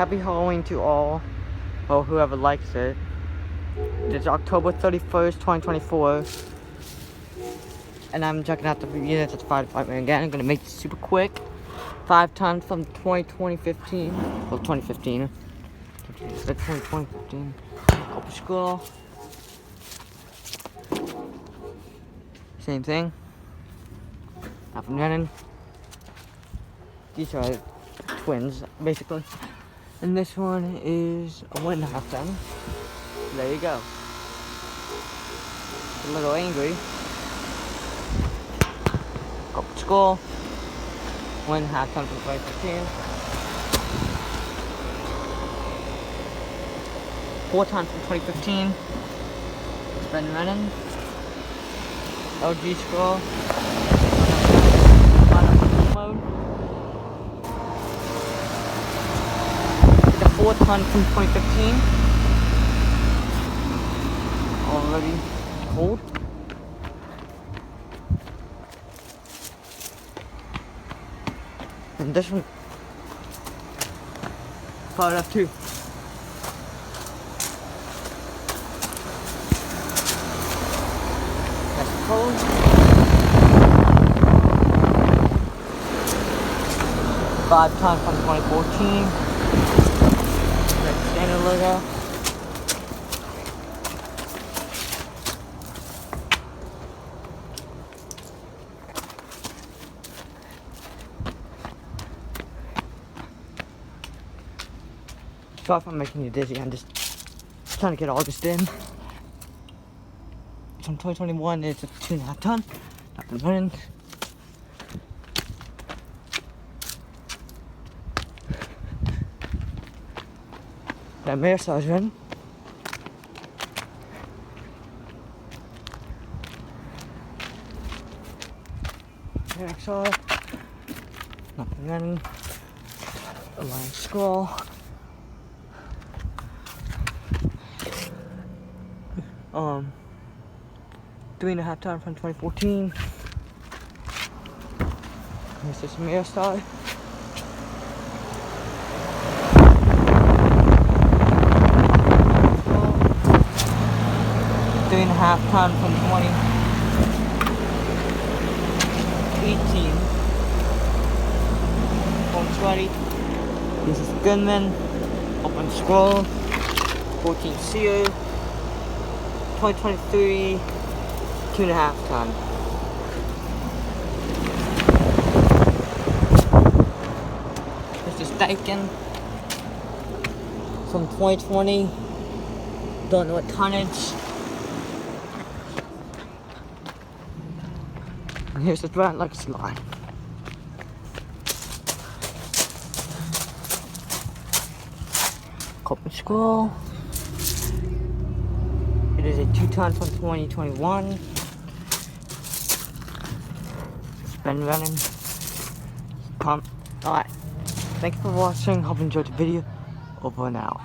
happy Halloween to all, or whoever likes it. It's October 31st, 2024. And I'm checking out the units at the fire department again. I'm gonna make this super quick. 5 tons from 2015. Well, 2015. That's 2015. Copper Skull. Same thing. Up and running. These are twins, basically. And this one is a 1.5 ton. There you go. A little angry. Copper Skull. 1.5 ton from 2015. 4 tons from 2015. It's been running. LG Scroll. Mode. The 4 ton from 2015. Already cold. And this one fired up too. That's cold. 5 ton from 2014. Red standard logo. Sorry if I'm making you dizzy, I'm just trying to get August in. From 2021, it's a 2.5 ton. Up and running. That mirror size running. XR. Up and running. Alliance Scroll. 3.5 ton from 2014. Here's this mirror star. Three and a half ton from 2018. 2020. This is Gunman. Open Scroll. 14 CO. 2023. 2.5 ton. This is Daikin from 2020. Don't know what tonnage. And here's the brand like slide. Copper Skull. It is a 2 ton from 2021. Been running. Pump. Alright. Thank you for watching. Hope you enjoyed the video. Over and out.